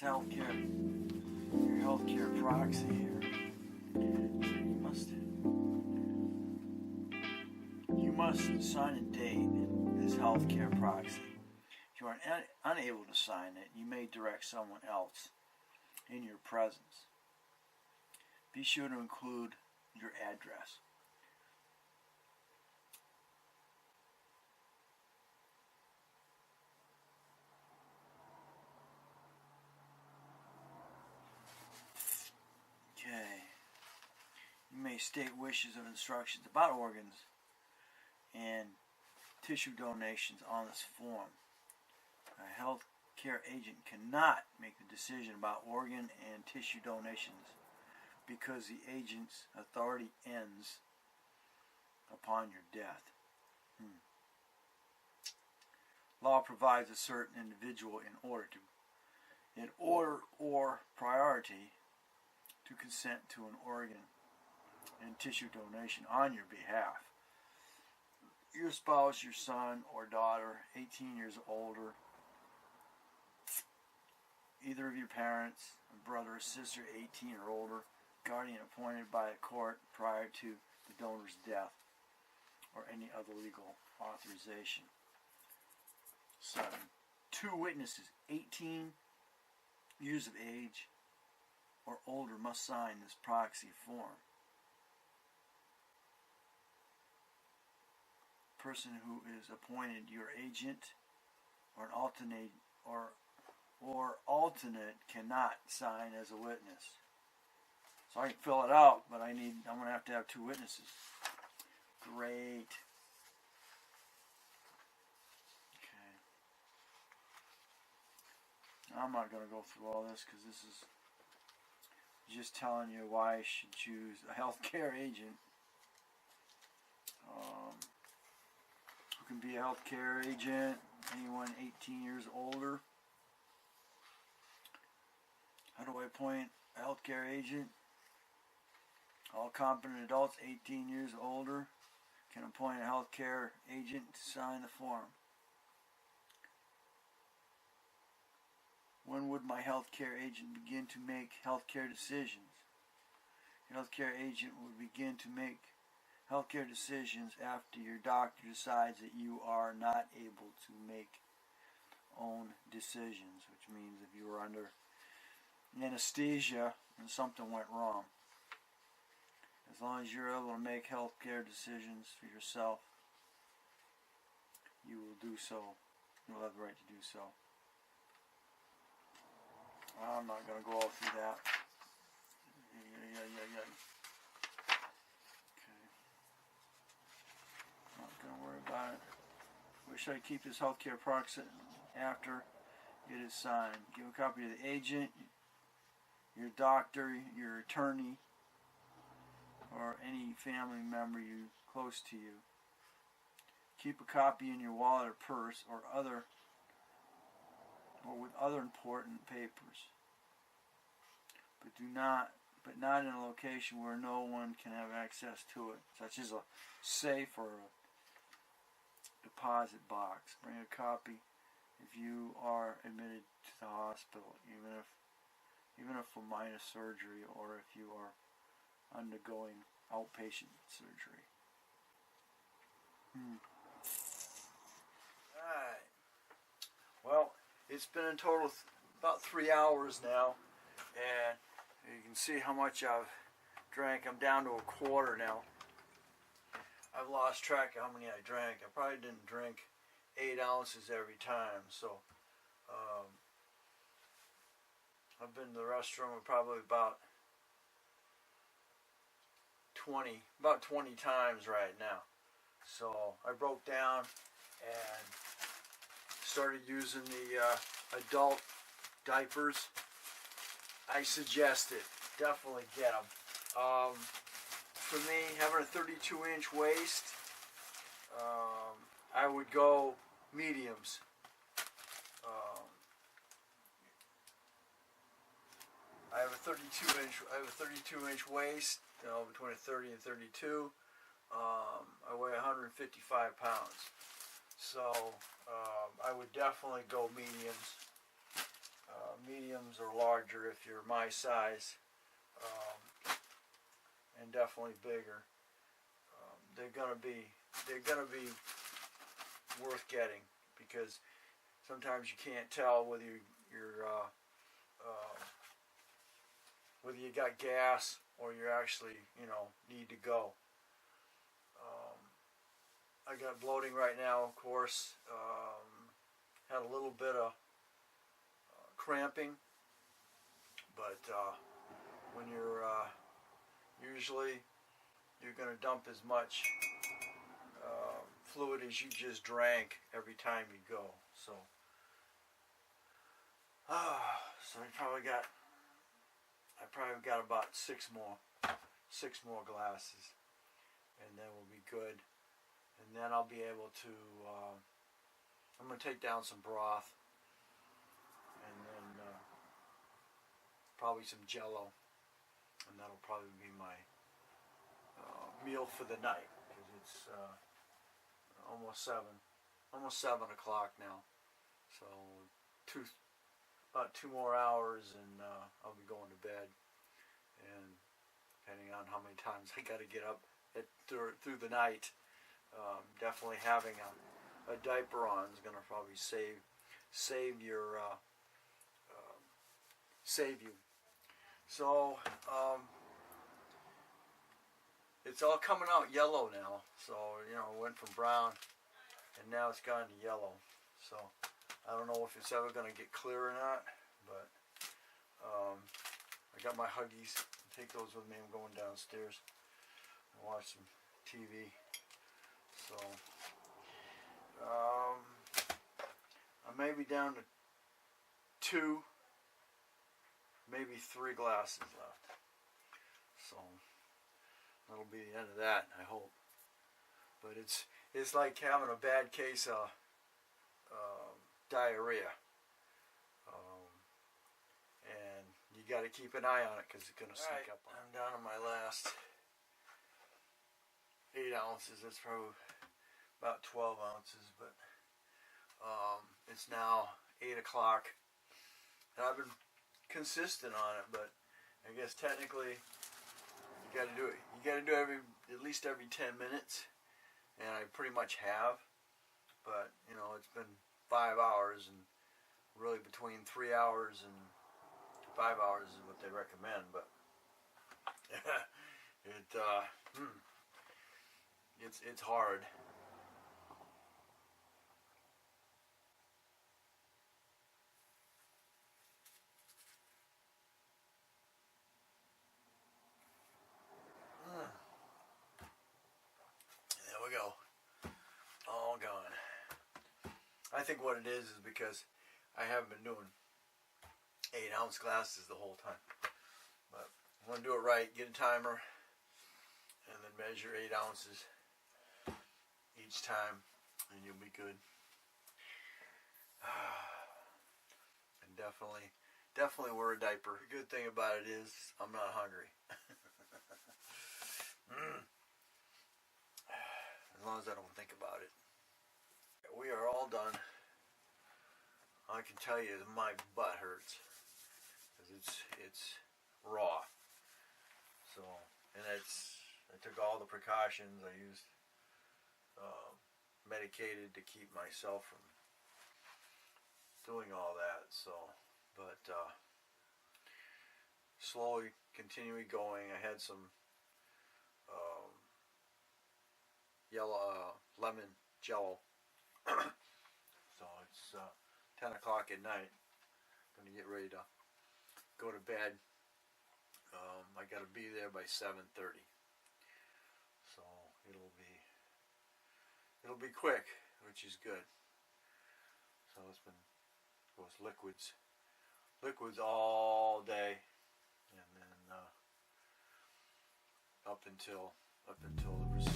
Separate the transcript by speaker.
Speaker 1: Healthcare, your healthcare proxy here. You must sign and date this healthcare proxy. If you are unable to sign it, you may direct someone else in your presence. Be sure to include your address. Okay. You may state wishes or instructions about organs and tissue donations on this form. A healthcare agent cannot make the decision about organ and tissue donations because the agent's authority ends upon your death. Law provides a certain individual in order or priority to consent to an organ and tissue donation on your behalf. Your spouse, your son or daughter, 18 years or older, either of your parents, a brother or sister, 18 or older, guardian appointed by a court prior to the donor's death, or any other legal authorization. 7. 2 witnesses, 18 years of age or older, must sign this proxy form. Person who is appointed your agent or an alternate cannot sign as a witness. So I can fill it out, but I'm going to have 2 witnesses. Great. Okay. I'm not going to go through all this because this is just telling you why you should choose a healthcare agent. Who can be a healthcare agent? Anyone 18 years older. How do I appoint a healthcare agent? All competent adults 18 years older can appoint a healthcare agent to sign the form. When would my healthcare agent begin to make healthcare decisions? Your healthcare agent would begin to make healthcare decisions after your doctor decides that you are not able to make own decisions, which means if you were under anesthesia and something went wrong. As long as you're able to make healthcare decisions for yourself, you will do so. You'll have the right to do so. I'm not going to go all through that. Okay. Not going to worry about it. Wish I'd keep this healthcare proxy after it is signed. Give a copy to the agent, your doctor, your attorney, or any family member close to you. Keep a copy in your wallet or purse or with other important papers. But not in a location where no one can have access to it, such as a safe or a deposit box. Bring a copy if you are admitted to the hospital, even if for minor surgery or if you are undergoing outpatient surgery. Alright. Well, it's been in total about 3 hours now, and you can see how much I've drank. I'm down to a quarter now. I've lost track of how many I drank. I probably didn't drink 8 ounces every time, so I've been to the restroom probably about 20 times right now. So I broke down and started using the adult diapers. I suggest it. Definitely get them. For me, having a 32-inch waist, I would go mediums. I have a 32-inch waist, between a 30 and 32. I weigh 155 pounds. So I would definitely go mediums. mediums or larger if you're my size, and definitely bigger. They're gonna be worth getting, because sometimes you can't tell whether whether you got gas or you actually need to go. I got bloating right now, of course. Had a little bit of cramping, but when you're usually you're going to dump as much fluid as you just drank every time you go. So I probably got about six more glasses, and then we'll be good. And then I'll be able to I'm going to take down some broth, and then probably some Jello, and that'll probably be my meal for the night, because it's almost 7 o'clock now. So about 2 more hours, and I'll be going to bed. And depending on how many times I got to get up through the night, definitely having a diaper on is going to probably save you. So it's all coming out yellow now. So it went from brown, and now it's gone to yellow. So I don't know if it's ever going to get clear or not, but I got my Huggies. I'll take those with me. I'm going downstairs and watch some TV. So I may be down to 2, maybe 3 glasses left. So that'll be the end of that, I hope. But it's like having a bad case of diarrhea, and you got to keep an eye on it, because it's going to sneak up on you. I'm down to my last 8 ounces. That's probably about 12 ounces, but it's now 8 o'clock, and I've been consistent on it. But I guess technically you got to do it. You got to do at least every 10 minutes, and I pretty much have. But it's been 5 hours, and really between 3 hours and 5 hours is what they recommend. But it's hard. There we go. All gone. I think what it is because I haven't been doing 8-ounce glasses the whole time. But I'm going to do it right, get a timer, and then measure 8 ounces each time, and you'll be good. And definitely wear a diaper. The good thing about it is I'm not hungry. As long as I don't think about it. We are all done. I can tell you that my butt hurts, because it's raw. So, and I took all the precautions. I used medicated to keep myself from doing all that. So, but slowly continuing going. I had some yellow lemon Jello. So it's 10 o'clock at night. I'm going to get ready to go to bed. I got to be there by 7:30. So it'll be quick, which is good. So it's been goes liquids all day, and then up until the procedure.